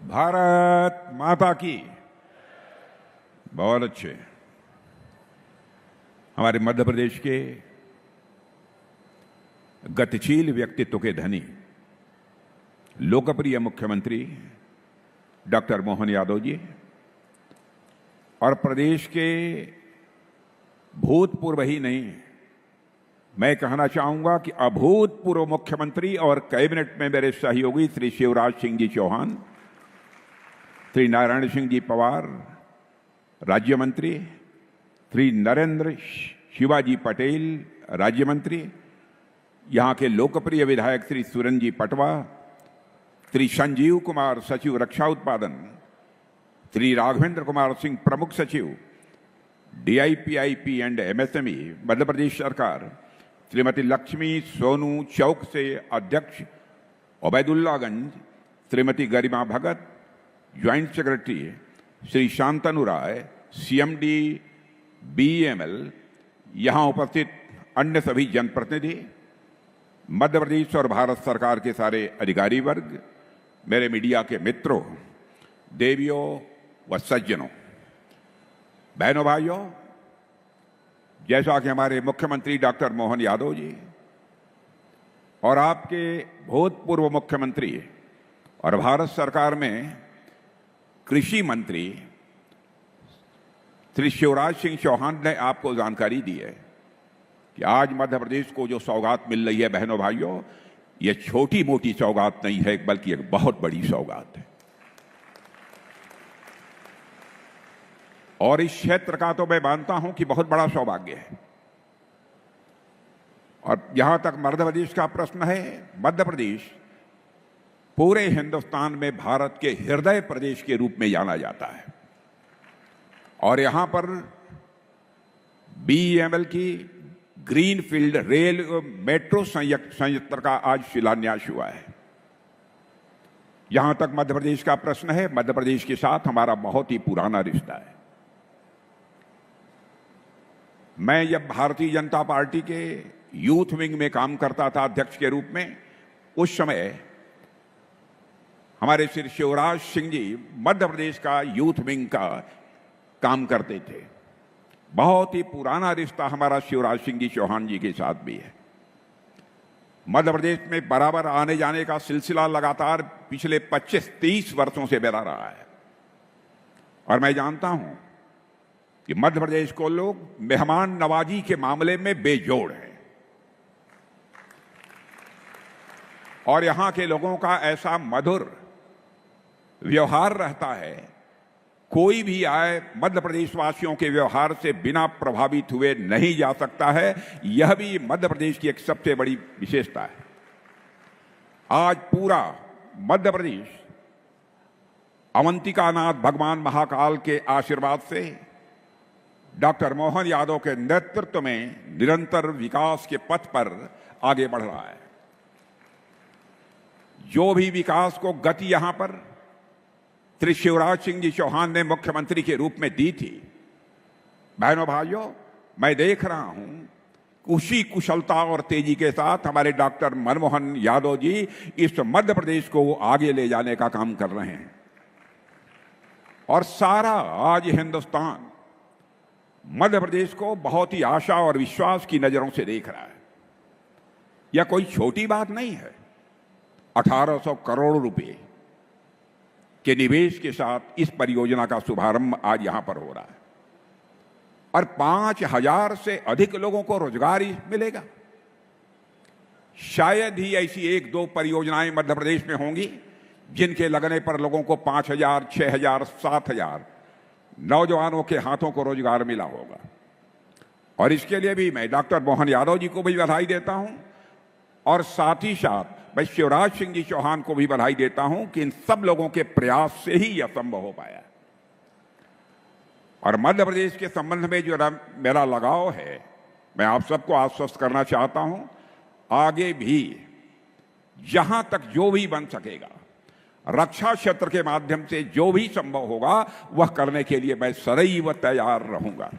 भारत माता की। बहुत अच्छे। हमारे मध्य प्रदेश के गतिशील व्यक्तित्व के धनी लोकप्रिय मुख्यमंत्री डॉक्टर मोहन यादव जी और प्रदेश के भूतपूर्व ही नहीं, मैं कहना चाहूंगा कि अभूतपूर्व मुख्यमंत्री और कैबिनेट में मेरे सहयोगी श्री शिवराज सिंह जी चौहान, श्री नारायण सिंह जी पवार राज्य मंत्री, श्री नरेंद्र शिवाजी पटेल राज्य मंत्री, यहाँ के लोकप्रिय विधायक श्री सुरेंद्र जी पटवा, श्री संजीव कुमार सचिव रक्षा उत्पादन, श्री राघवेंद्र कुमार सिंह प्रमुख सचिव DIPIP and MSME Madhya Pradesh सरकार, श्रीमती लक्ष्मी सोनू चौक से अध्यक्ष ओबैदुल्लागंज, श्रीमती गरिमा भगत ज्वाइंट सेक्रेटरी, श्री शांतनु राय CMD BEML, यहाँ उपस्थित अन्य सभी जनप्रतिनिधि, मध्य प्रदेश और भारत सरकार के सारे अधिकारी वर्ग, मेरे मीडिया के मित्रों, देवियों व सज्जनों, बहनों भाइयों, जैसा कि हमारे मुख्यमंत्री डॉक्टर मोहन यादव जी और आपके भूतपूर्व मुख्यमंत्री और भारत सरकार में कृषि मंत्री श्री शिवराज सिंह चौहान ने आपको जानकारी दी है कि आज मध्य प्रदेश को जो सौगात मिल रही है, बहनों भाइयों, ये छोटी मोटी सौगात नहीं है, बल्कि एक बहुत बड़ी सौगात है। और इस क्षेत्र का तो मैं मानता हूं कि बहुत बड़ा सौभाग्य है। और जहां तक मध्य प्रदेश का प्रश्न है, मध्य प्रदेश पूरे हिंदुस्तान में भारत के हृदय प्रदेश के रूप में जाना जाता है। और यहां पर BEML की ग्रीनफील्ड रेल मेट्रो संयंत्र का आज शिलान्यास हुआ है। जहां तक मध्य प्रदेश का प्रश्न है, मध्य प्रदेश के साथ हमारा बहुत ही पुराना रिश्ता है। मैं जब भारतीय जनता पार्टी के यूथ विंग में काम करता था अध्यक्ष के रूप में, उस समय हमारे श्री शिवराज सिंह जी मध्य प्रदेश का यूथ विंग का काम करते थे। बहुत ही पुराना रिश्ता हमारा शिवराज सिंह जी चौहान जी के साथ भी है। मध्य प्रदेश में बराबर आने जाने का सिलसिला लगातार पिछले 25-30 वर्षों से मेरा रहा है। और मैं जानता हूं कि मध्य प्रदेश को लोग मेहमान नवाजी के मामले में बेजोड़ हैं। और यहां के लोगों का ऐसा मधुर व्यवहार रहता है, कोई भी आए मध्य प्रदेश वासियों के व्यवहार से बिना प्रभावित हुए नहीं जा सकता है। यह भी मध्य प्रदेश की एक सबसे बड़ी विशेषता है। आज पूरा मध्य प्रदेश अवंतिकानाथ भगवान महाकाल के आशीर्वाद से डॉक्टर मोहन यादव के नेतृत्व में निरंतर विकास के पथ पर आगे बढ़ रहा है। जो भी विकास को गति यहां पर श्री शिवराज सिंह जी चौहान ने मुख्यमंत्री के रूप में दी थी, बहनों भाइयों, मैं देख रहा हूं उसी कुशलता और तेजी के साथ हमारे डॉक्टर मनमोहन यादव जी इस मध्य प्रदेश को आगे ले जाने का काम कर रहे हैं। और सारा आज हिंदुस्तान मध्य प्रदेश को बहुत ही आशा और विश्वास की नजरों से देख रहा है। यह कोई छोटी बात नहीं है। 1800 करोड़ रुपए के निवेश के साथ इस परियोजना का शुभारंभ आज यहां पर हो रहा है और 5000 से अधिक लोगों को रोजगार मिलेगा। शायद ही ऐसी 1-2 परियोजनाएं मध्य प्रदेश में होंगी जिनके लगने पर लोगों को 5000, 6000, 7000 नौजवानों के हाथों को रोजगार मिला होगा। और इसके लिए भी मैं डॉक्टर मोहन यादव जी को भी बधाई देता हूं और साथ ही साथ मैं शिवराज सिंह जी चौहान को भी बधाई देता हूं कि इन सब लोगों के प्रयास से ही यह संभव हो पाया। और मध्य प्रदेश के संबंध में जो मेरा लगाव है, मैं आप सबको आश्वस्त करना चाहता हूं, आगे भी जहां तक जो भी बन सकेगा, रक्षा क्षेत्र के माध्यम से जो भी संभव होगा वह करने के लिए मैं सदैव तैयार रहूंगा।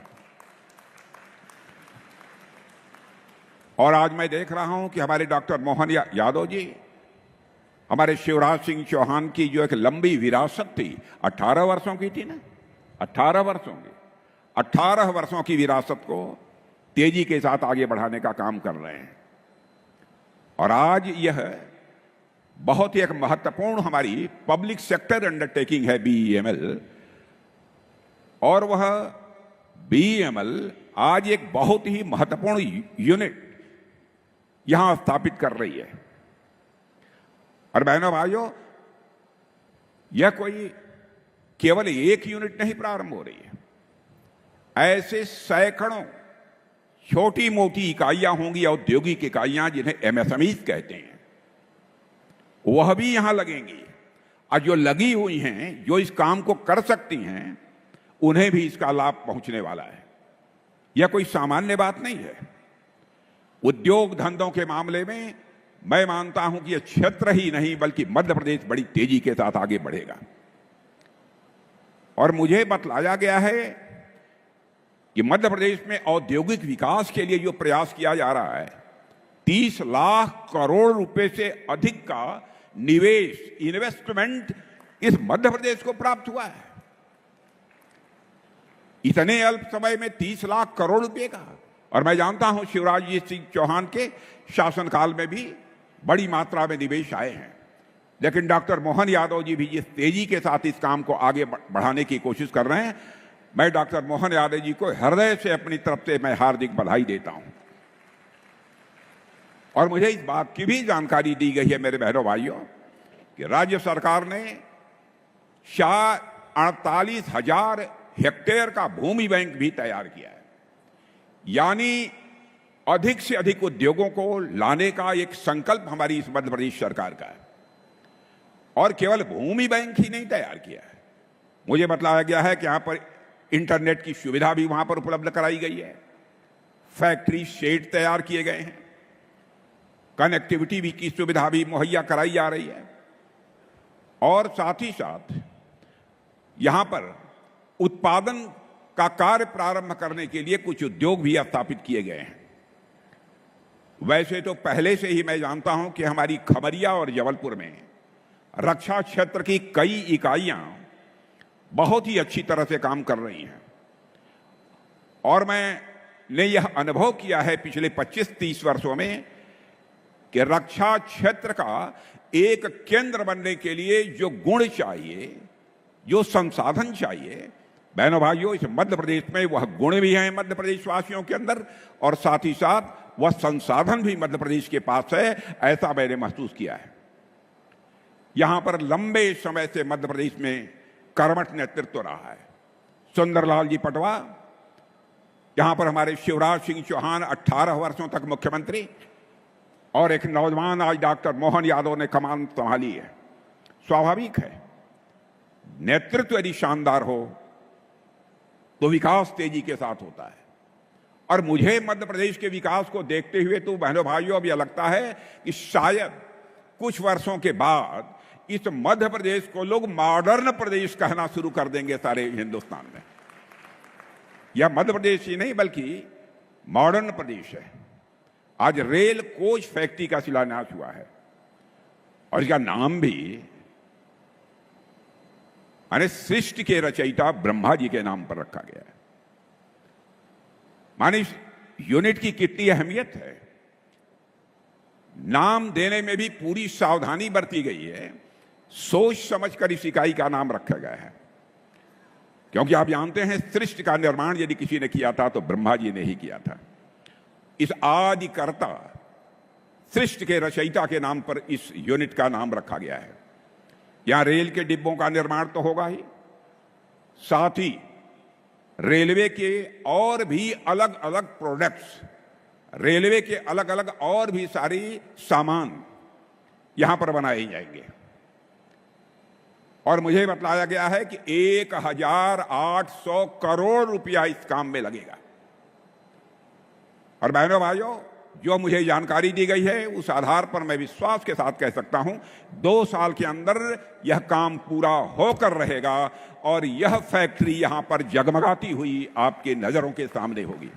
और आज मैं देख रहा हूं कि हमारे डॉक्टर मोहन यादव जी हमारे शिवराज सिंह चौहान की जो एक लंबी विरासत थी, 18 वर्षों की थी ना, 18 वर्षों की, 18 वर्षों की विरासत को तेजी के साथ आगे बढ़ाने का काम कर रहे हैं। और आज यह बहुत ही एक महत्वपूर्ण हमारी पब्लिक सेक्टर अंडरटेकिंग है BEML, और वह BEML आज एक बहुत ही महत्वपूर्ण यूनिट यहां स्थापित कर रही है। और बहनों भाइयों, यह कोई केवल एक यूनिट नहीं प्रारंभ हो रही है, ऐसे सैकड़ों छोटी मोटी इकाइयां होंगी, औद्योगिक इकाइयां जिन्हें MSMEs कहते हैं, वह भी यहां लगेंगी। और जो लगी हुई हैं, जो इस काम को कर सकती हैं, उन्हें भी इसका लाभ पहुंचने वाला है। यह कोई सामान्य बात नहीं है। उद्योग धंधों के मामले में मैं मानता हूं कि यह क्षेत्र ही नहीं बल्कि मध्य प्रदेश बड़ी तेजी के साथ आगे बढ़ेगा। और मुझे बतलाया गया है कि मध्य प्रदेश में औद्योगिक विकास के लिए जो प्रयास किया जा रहा है, 30 लाख करोड़ रुपए से अधिक का निवेश, इन्वेस्टमेंट इस मध्य प्रदेश को प्राप्त हुआ है। इतने अल्प समय में 30 लाख करोड़ रुपए का। और मैं जानता हूं शिवराज जी सिंह चौहान के शासनकाल में भी बड़ी मात्रा में निवेश आए हैं, लेकिन डॉक्टर मोहन यादव जी भी जिस तेजी के साथ इस काम को आगे बढ़ाने की कोशिश कर रहे हैं, मैं डॉक्टर मोहन यादव जी को हृदय से अपनी तरफ से मैं हार्दिक बधाई देता हूं। और मुझे इस बात की भी जानकारी दी गई है मेरे बहनों भाइयों कि राज्य सरकार ने 48,000 हेक्टेयर का भूमि बैंक भी तैयार किया है। यानी अधिक से अधिक उद्योगों को लाने का एक संकल्प हमारी इस मध्य प्रदेश सरकार का है। और केवल भूमि बैंक ही नहीं तैयार किया है, मुझे बताया गया है कि यहां पर इंटरनेट की सुविधा भी वहां पर उपलब्ध कराई गई है, फैक्ट्री शेड तैयार किए गए हैं, कनेक्टिविटी भी की सुविधा भी मुहैया कराई जा रही है। और साथ ही साथ यहां पर उत्पादन का कार्य प्रारंभ करने के लिए कुछ उद्योग भी स्थापित किए गए हैं। वैसे तो पहले से ही मैं जानता हूं कि हमारी खमरिया और जबलपुर में रक्षा क्षेत्र की कई इकाइयां बहुत ही अच्छी तरह से काम कर रही हैं। और मैंने यह अनुभव किया है पिछले 25-30 वर्षों में कि रक्षा क्षेत्र का एक केंद्र बनने के लिए जो गुण चाहिए, जो संसाधन चाहिए, बहनों भाइयों, इस मध्य प्रदेश में वह गुण भी हैं मध्य प्रदेश वासियों के अंदर, और साथ ही साथ वह संसाधन भी मध्य प्रदेश के पास है, ऐसा मैंने महसूस किया है। यहां पर लंबे समय से मध्य प्रदेश में कर्मठ नेतृत्व रहा है। सुंदरलाल जी पटवा, यहां पर हमारे शिवराज सिंह चौहान 18 वर्षों तक मुख्यमंत्री, और एक नौजवान आज डॉक्टर मोहन यादव ने कमान संभाली है। स्वाभाविक है, नेतृत्व यदि शानदार हो तो विकास तेजी के साथ होता है। और मुझे मध्य प्रदेश के विकास को देखते हुए तो बहनों भाइयों अब यह लगता है कि शायद कुछ वर्षों के बाद इस मध्य प्रदेश को लोग मॉडर्न प्रदेश कहना शुरू कर देंगे सारे हिंदुस्तान में। यह मध्य प्रदेश ही नहीं बल्कि मॉडर्न प्रदेश है। आज रेल कोच फैक्ट्री का शिलान्यास हुआ है और इसका नाम भी माने सृष्टि के रचयिता ब्रह्मा जी के नाम पर रखा गया है। माने इस यूनिट की कितनी अहमियत है, नाम देने में भी पूरी सावधानी बरती गई है, सोच समझकर इस इकाई का नाम रखा गया है। क्योंकि आप जानते हैं सृष्टि का निर्माण यदि किसी ने किया था तो ब्रह्मा जी ने ही किया था। इस आदिकर्ता सृष्टि के रचयिता के नाम पर इस यूनिट का नाम रखा गया है। यहां रेल के डिब्बों का निर्माण तो होगा ही, साथ ही रेलवे के और भी अलग अलग प्रोडक्ट्स, रेलवे के अलग अलग और भी सारी सामान यहां पर बनाए जाएंगे। और मुझे बताया गया है कि 1,800 करोड़ रुपया इस काम में लगेगा। और बहनों भाइयों, जो मुझे जानकारी दी गई है उस आधार पर मैं विश्वास के साथ कह सकता हूं 2 साल के अंदर यह काम पूरा होकर रहेगा और यह फैक्ट्री यहां पर जगमगाती हुई आपके नजरों के सामने होगी।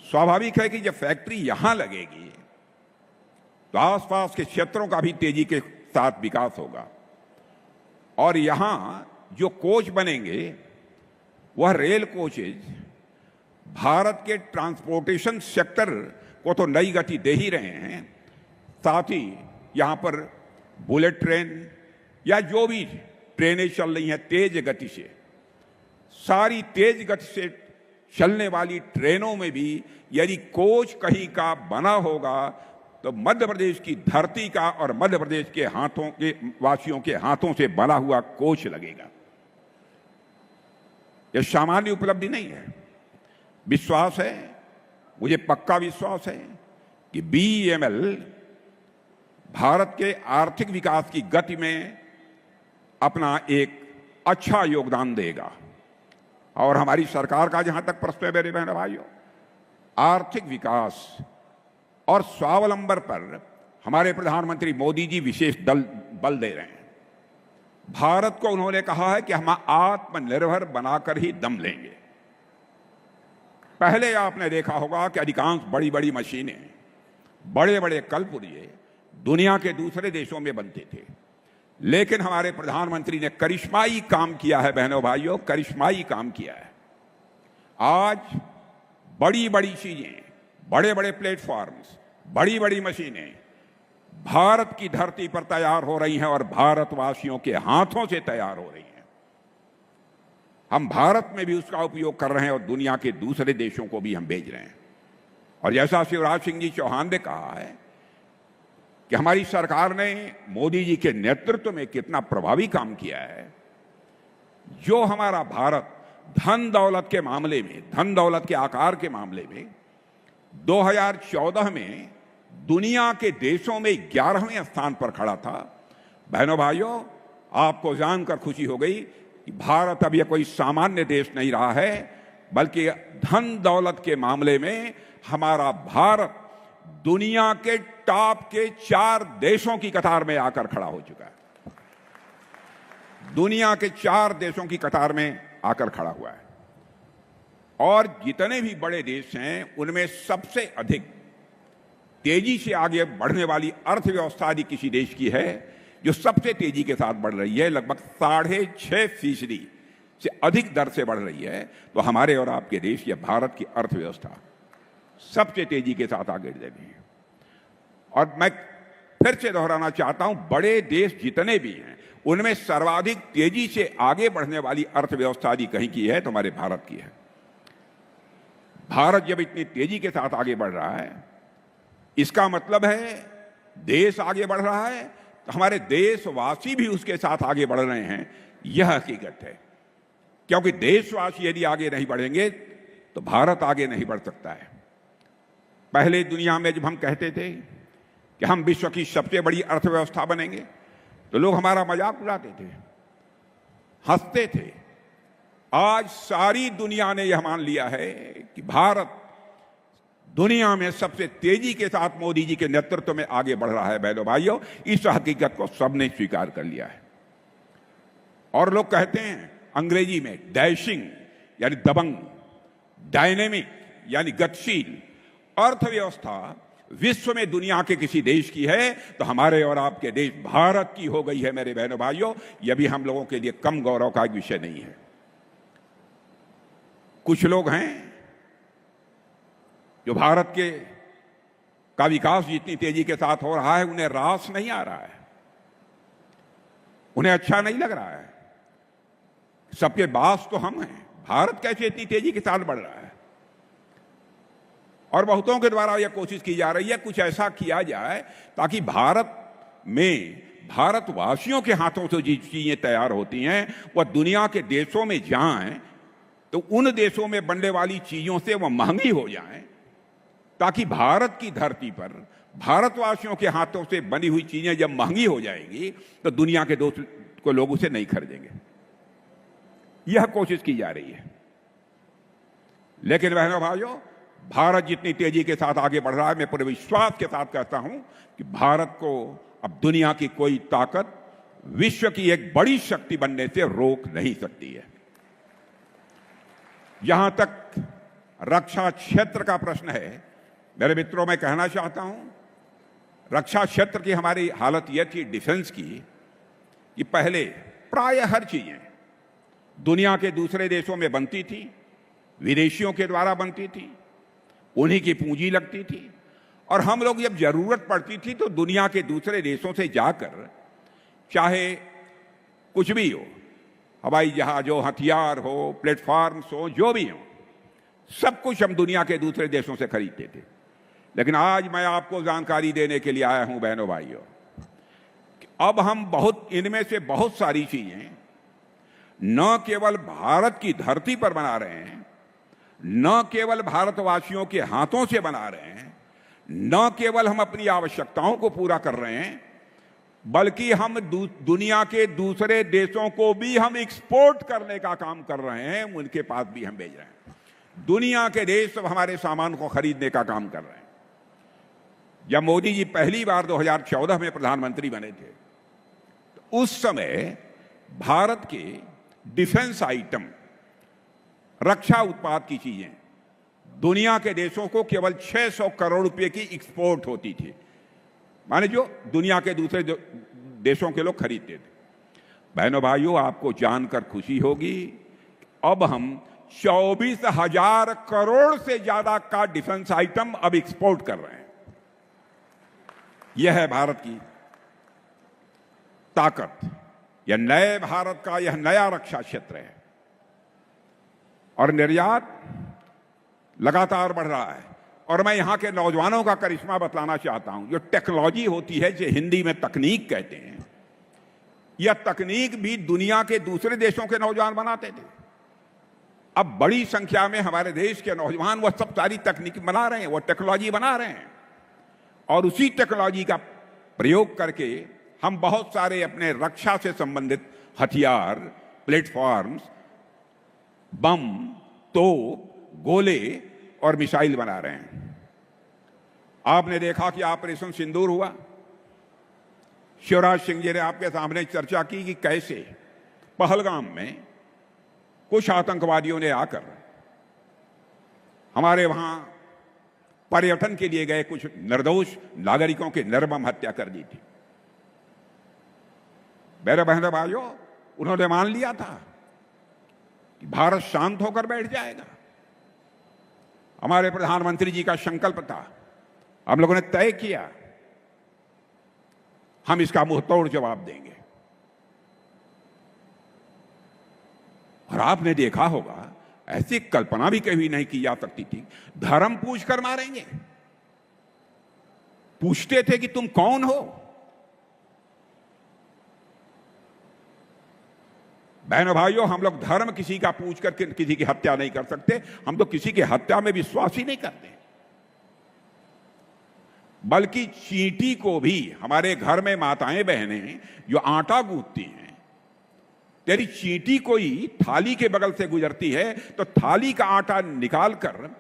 स्वाभाविक है कि जब फैक्ट्री यहां लगेगी तो आसपास के क्षेत्रों का भी तेजी के साथ विकास होगा। और यहां जो कोच बनेंगे वह रेल कोचेज भारत के ट्रांसपोर्टेशन सेक्टर को तो नई गति दे ही रहे हैं, साथ ही यहां पर बुलेट ट्रेन या जो भी ट्रेनें चल रही हैं तेज गति से, सारी तेज गति से चलने वाली ट्रेनों में भी यदि कोच कहीं का बना होगा तो मध्य प्रदेश की धरती का और मध्य प्रदेश के हाथों के वासियों के हाथों से बना हुआ कोच लगेगा। यह सामान्य उपलब्धि नहीं है। विश्वास है, मुझे पक्का विश्वास है कि बीईएमएल भारत के आर्थिक विकास की गति में अपना एक अच्छा योगदान देगा। और हमारी सरकार का जहां तक प्रश्न है मेरे बहन भाइयों, आर्थिक विकास और स्वावलंबन पर हमारे प्रधानमंत्री मोदी जी विशेष बल दे रहे हैं। भारत को उन्होंने कहा है कि हम आत्मनिर्भर बनाकर ही दम लेंगे। पहले आपने देखा होगा कि अधिकांश बड़ी बड़ी मशीनें, बड़े बड़े कलपुर्जे दुनिया के दूसरे देशों में बनते थे, लेकिन हमारे प्रधानमंत्री ने करिश्माई काम किया है बहनों भाइयों, करिश्माई काम किया है। आज बड़ी बड़ी चीजें, बड़े बड़े प्लेटफॉर्म्स, बड़ी बड़ी मशीनें भारत की धरती पर तैयार हो रही हैं और भारतवासियों के हाथों से तैयार हो रही हैं। हम भारत में भी उसका उपयोग कर रहे हैं और दुनिया के दूसरे देशों को भी हम भेज रहे हैं। और जैसा शिवराज सिंह जी चौहान ने कहा है कि हमारी सरकार ने मोदी जी के नेतृत्व में कितना प्रभावी काम किया है। जो हमारा भारत धन दौलत के मामले में, धन दौलत के आकार के मामले में 2014 में दुनिया के देशों में 11वें स्थान पर खड़ा था, बहनों भाइयों आपको जानकर खुशी हो गई कि भारत अब यह कोई सामान्य देश नहीं रहा है, बल्कि धन दौलत के मामले में हमारा भारत दुनिया के टॉप के 4 देशों की कतार में आकर खड़ा हो चुका है। दुनिया के 4 देशों की कतार में आकर खड़ा हुआ है। और जितने भी बड़े देश हैं उनमें सबसे अधिक तेजी से आगे बढ़ने वाली अर्थव्यवस्था यदि किसी देश की है जो सबसे तेजी के साथ बढ़ रही है, लगभग 6.5% से अधिक दर से बढ़ रही है, तो हमारे और आपके देश या भारत की अर्थव्यवस्था सबसे तेजी के साथ आगे बढ़ रही है। और मैं फिर से दोहराना चाहता हूं, बड़े देश जितने भी हैं उनमें सर्वाधिक तेजी से आगे बढ़ने वाली अर्थव्यवस्था यदि कहीं की है तो हमारे भारत की है। भारत जब इतनी तेजी के साथ आगे बढ़ रहा है, इसका मतलब है देश आगे बढ़ रहा है तो हमारे देशवासी भी उसके साथ आगे बढ़ रहे हैं। यह हकीकत है, क्योंकि देशवासी यदि आगे नहीं बढ़ेंगे तो भारत आगे नहीं बढ़ सकता है। पहले दुनिया में जब हम कहते थे कि हम विश्व की सबसे बड़ी अर्थव्यवस्था बनेंगे तो लोग हमारा मजाक उड़ाते थे, हंसते थे। आज सारी दुनिया ने यह मान लिया है कि भारत दुनिया में सबसे तेजी के साथ मोदी जी के नेतृत्व में आगे बढ़ रहा है। बहनों भाइयों, इस हकीकत को सबने स्वीकार कर लिया है। और लोग कहते हैं अंग्रेजी में डैशिंग यानी दबंग, डायनेमिक यानी गतिशील अर्थव्यवस्था विश्व में दुनिया के किसी देश की है तो हमारे और आपके देश भारत की हो गई है। मेरे बहनों भाइयों, यह भी हम लोगों के लिए कम गौरव का एक विषय नहीं है। कुछ लोग हैं जो भारत के का विकास जितनी तेजी के साथ हो रहा है उन्हें रास नहीं आ रहा है, उन्हें अच्छा नहीं लग रहा है। सबके बास तो हम हैं, भारत कैसे इतनी तेजी के साथ बढ़ रहा है। और बहुतों के द्वारा यह कोशिश की जा रही है कुछ ऐसा किया जाए ताकि भारत में भारतवासियों के हाथों से जो चीजें तैयार होती हैं वह दुनिया के देशों में जाएं तो उन देशों में बनने वाली चीजों से वह महंगी हो जाएं, ताकि भारत की धरती पर भारतवासियों के हाथों से बनी हुई चीजें जब महंगी हो जाएंगी तो दुनिया के दोस्त को लोग उसे नहीं खरीदेंगे। यह कोशिश की जा रही है। लेकिन बहनों भाइयों, भारत जितनी तेजी के साथ आगे बढ़ रहा है, मैं पूरे विश्वास के साथ कहता हूं कि भारत को अब दुनिया की कोई ताकत विश्व की एक बड़ी शक्ति बनने से रोक नहीं सकती है। जहां तक रक्षा क्षेत्र का प्रश्न है, मेरे मित्रों, मैं कहना चाहता हूं रक्षा क्षेत्र की हमारी हालत यह थी डिफेंस की कि पहले प्राय हर चीजें दुनिया के दूसरे देशों में बनती थी, विदेशियों के द्वारा बनती थी, उन्हीं की पूंजी लगती थी, और हम लोग जब जरूरत पड़ती थी तो दुनिया के दूसरे देशों से जाकर चाहे कुछ भी हो, हवाई जहाज हो, हथियार हो, प्लेटफॉर्म्स हो, जो भी हो, सब कुछ हम दुनिया के दूसरे देशों से खरीदते थे। लेकिन आज मैं आपको जानकारी देने के लिए आया हूं बहनों भाइयों, अब हम इनमें से बहुत सारी चीजें न केवल भारत की धरती पर बना रहे हैं, न केवल भारतवासियों के हाथों से बना रहे हैं, न केवल हम अपनी आवश्यकताओं को पूरा कर रहे हैं, बल्कि हम दुनिया के दूसरे देशों को भी हम एक्सपोर्ट करने का काम कर रहे हैं, उनके पास भी हम भेज रहे हैं। दुनिया के देश सब हमारे सामान को खरीदने का काम कर रहे हैं। जब मोदी जी पहली बार 2014 में प्रधानमंत्री बने थे तो उस समय भारत के डिफेंस आइटम, रक्षा उत्पाद की चीजें दुनिया के देशों को केवल 600 करोड़ रुपए की एक्सपोर्ट होती थी, माने जो दुनिया के दूसरे देशों के लोग खरीदते थे। बहनों भाइयों, आपको जानकर खुशी होगी अब हम 24,000 करोड़ से ज्यादा का डिफेंस आइटम अब एक्सपोर्ट कर रहे हैं। यह है भारत की ताकत, यह नए भारत का यह नया रक्षा क्षेत्र है। और निर्यात लगातार बढ़ रहा है। और मैं यहां के नौजवानों का करिश्मा बतलाना चाहता हूं। जो टेक्नोलॉजी होती है, जो हिंदी में तकनीक कहते हैं, यह तकनीक भी दुनिया के दूसरे देशों के नौजवान बनाते थे। अब बड़ी संख्या में हमारे देश के नौजवान वह सब सारी तकनीक बना रहे हैं, वह टेक्नोलॉजी बना रहे हैं, और उसी टेक्नोलॉजी का प्रयोग करके हम बहुत सारे अपने रक्षा से संबंधित हथियार, प्लेटफॉर्म्स, बम, तोप, गोले और मिसाइल बना रहे हैं। आपने देखा कि ऑपरेशन सिंदूर हुआ। शिवराज सिंह जी ने आपके सामने चर्चा की कि कैसे पहलगाम में कुछ आतंकवादियों ने आकर हमारे वहां पर्यटन के लिए गए कुछ निर्दोष नागरिकों की निर्मम हत्या कर दी थी। मेरे बहनों भाइयों, उन्होंने मान लिया था कि भारत शांत होकर बैठ जाएगा। हमारे प्रधानमंत्री जी का संकल्प था, हम लोगों ने तय किया हम इसका मुंहतोड़ जवाब देंगे। और आपने देखा होगा, ऐसी कल्पना भी कभी नहीं की जा सकती थी, धर्म पूछकर मारेंगे। पूछते थे कि तुम कौन हो। बहनों भाइयों, हम लोग धर्म किसी का पूछकर किसी की हत्या नहीं कर सकते। हम तो किसी की हत्या में विश्वास ही नहीं करते। बल्कि चींटी को भी, हमारे घर में माताएं बहनें जो आटा गूंथती हैं, तेरी चींटी कोई थाली के बगल से गुजरती है तो थाली का आटा निकालकर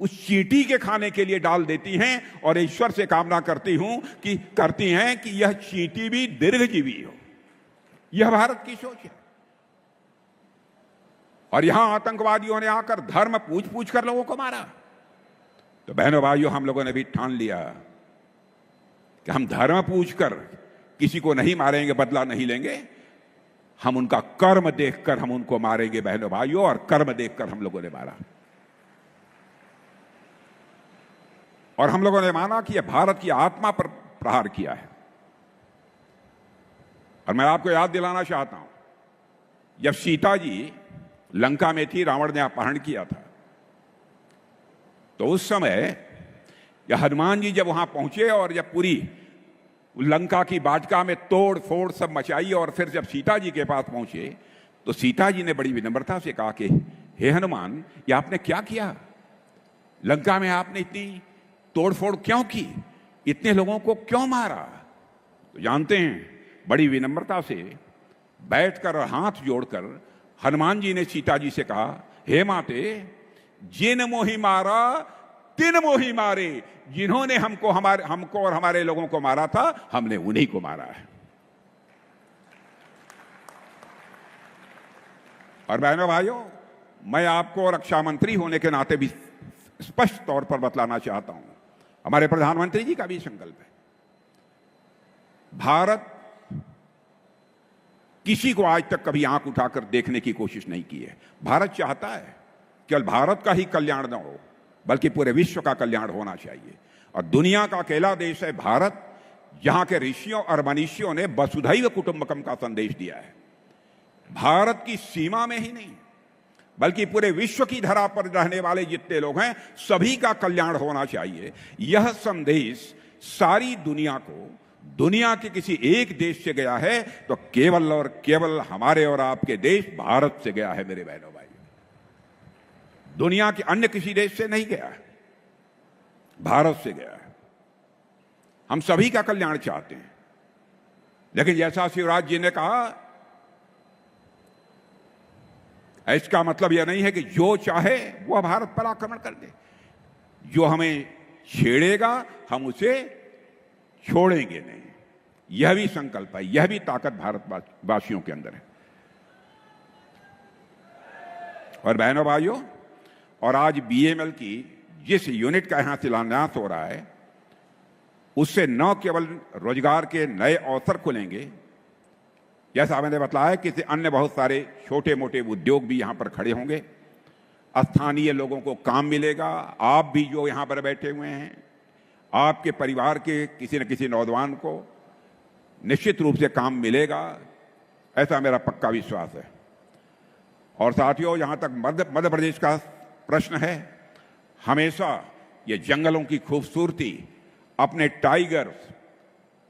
उस चींटी के खाने के लिए डाल देती हैं, और ईश्वर से कामना करती हैं कि यह चींटी भी दीर्घजीवी हो। यह भारत की सोच है। और यहां आतंकवादियों ने आकर धर्म पूछ पूछ कर लोगों को मारा। तो बहनों भाइयों, हम लोगों ने भी ठान लिया कि हम धर्म पूछकर किसी को नहीं मारेंगे, बदला नहीं लेंगे। हम उनका कर्म देखकर हम उनको मारेंगे बहनों भाइयों, और कर्म देखकर हम लोगों ने मारा। और हम लोगों ने माना कि यह भारत की आत्मा पर प्रहार किया है। और मैं आपको याद दिलाना चाहता हूं, जब सीता जी लंका में थी, रावण ने अपहरण किया था, तो उस समय यह हनुमान जी जब वहां पहुंचे और जब पूरी लंका की वाटिका में तोड़ फोड़ सब मचाई, और फिर जब सीता जी के पास पहुंचे तो सीता जी ने बड़ी विनम्रता से कहा कि हे हनुमान, ये आपने क्या किया? लंका में आपने इतनी तोड़फोड़ क्यों की? इतने लोगों को क्यों मारा? तो जानते हैं, बड़ी विनम्रता से बैठकर और हाथ जोड़कर हनुमान जी ने सीता जी से कहा, हे माते, जिन मोहि मारा तिन मोहि मारे। जिन्होंने हमको और हमारे लोगों को मारा था, हमने उन्हीं को मारा है। और बहनों भाइयों, मैं आपको रक्षा मंत्री होने के नाते भी स्पष्ट तौर पर बतलाना चाहता हूं, हमारे प्रधानमंत्री जी का भी संकल्प है भारत किसी को आज तक कभी आंख उठाकर देखने की कोशिश नहीं की है। भारत चाहता है केवल भारत का ही कल्याण न हो, बल्कि पूरे विश्व का कल्याण होना चाहिए। और दुनिया का अकेला देश है भारत, जहां के ऋषियों और मनीषियों ने वसुधैव कुटुंबकम का संदेश दिया है। भारत की सीमा में ही नहीं, बल्कि पूरे विश्व की धरा पर रहने वाले जितने लोग हैं, सभी का कल्याण होना चाहिए। यह संदेश सारी दुनिया को, दुनिया के किसी एक देश से गया है तो केवल और केवल हमारे और आपके देश भारत से गया है। मेरे बहनों भाई, दुनिया के अन्य किसी देश से नहीं गया है, भारत से गया है। हम सभी का कल्याण चाहते हैं, लेकिन जैसा शिवराज जी ने कहा, इसका मतलब यह नहीं है कि जो चाहे वह भारत पर आक्रमण कर दे। जो हमें छेड़ेगा हम उसे छोड़ेंगे नहीं। यह भी संकल्प है, यह भी ताकत भारतवासियों के अंदर है। और बहनों भाइयों, और आज बीएमएल की जिस यूनिट का यहां शिलान्यास हो रहा है, उससे न केवल रोजगार के नए अवसर खुलेंगे, जैसा मैंने बताया कि अन्य बहुत सारे छोटे मोटे उद्योग भी यहां पर खड़े होंगे, स्थानीय लोगों को काम मिलेगा। आप भी जो यहां पर बैठे हुए हैं, आपके परिवार के किसी न किसी नौजवान को निश्चित रूप से काम मिलेगा, ऐसा मेरा पक्का विश्वास है। और साथियों, जहां तक मध्य प्रदेश का प्रश्न है, हमेशा ये जंगलों की खूबसूरती, अपने टाइगर्स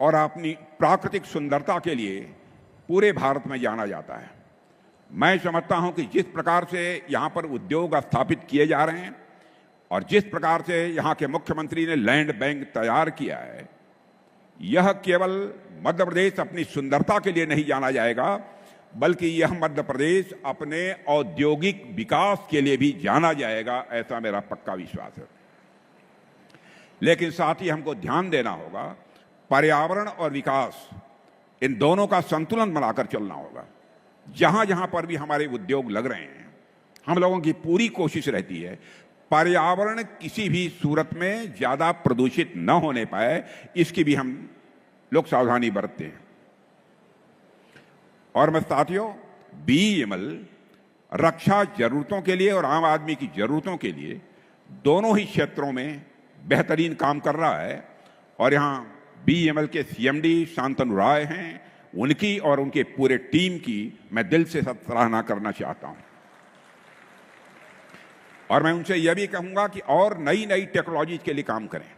और अपनी प्राकृतिक सुंदरता के लिए पूरे भारत में जाना जाता है। मैं समझता हूं कि जिस प्रकार से यहां पर उद्योग स्थापित किए जा रहे हैं और जिस प्रकार से यहां के मुख्यमंत्री ने लैंड बैंक तैयार किया है, यह केवल मध्य प्रदेश अपनी सुंदरता के लिए नहीं जाना जाएगा, बल्कि यह मध्य प्रदेश अपने औद्योगिक विकास के लिए भी जाना जाएगा, ऐसा मेरा पक्का विश्वास है। लेकिन साथ ही हमको ध्यान देना होगा, पर्यावरण और विकास, इन दोनों का संतुलन बनाकर चलना होगा। जहां जहां पर भी हमारे उद्योग लग रहे हैं, हम लोगों की पूरी कोशिश रहती है पर्यावरण किसी भी सूरत में ज्यादा प्रदूषित न होने पाए, इसकी भी हम लोग सावधानी बरतते हैं। और मैं साथियों, बीईएमएल रक्षा जरूरतों के लिए और आम आदमी की जरूरतों के लिए दोनों ही क्षेत्रों में बेहतरीन काम कर रहा है। और यहां बीईएमएल के सीएमडी शांतनु राय हैं, उनकी और उनके पूरे टीम की मैं दिल से सराहना करना चाहता हूं। और मैं उनसे यह भी कहूंगा कि और नई नई टेक्नोलॉजी के लिए काम करें।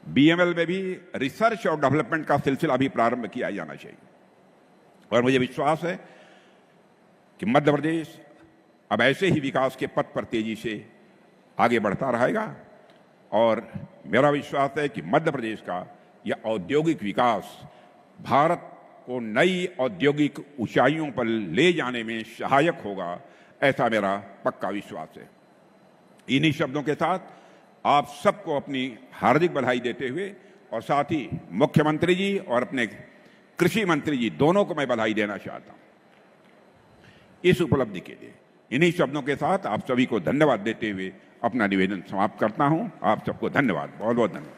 बीईएमएल में भी रिसर्च और डेवलपमेंट का सिलसिला भी प्रारंभ किया जाना चाहिए। और मुझे विश्वास है कि मध्य प्रदेश अब ऐसे ही विकास के पथ पर तेजी से आगे बढ़ता रहेगा। और मेरा विश्वास है कि मध्य प्रदेश का यह औद्योगिक विकास भारत को नई औद्योगिक ऊंचाइयों पर ले जाने में सहायक होगा, ऐसा मेरा पक्का विश्वास है। इन्हीं शब्दों के साथ आप सबको अपनी हार्दिक बधाई देते हुए, और साथ ही मुख्यमंत्री जी और अपने कृषि मंत्री जी दोनों को मैं बधाई देना चाहता हूं इस उपलब्धि के लिए। इन्हीं शब्दों के साथ आप सभी को धन्यवाद देते हुए अपना निवेदन समाप्त करता हूं। आप सबको धन्यवाद, बहुत बहुत धन्यवाद।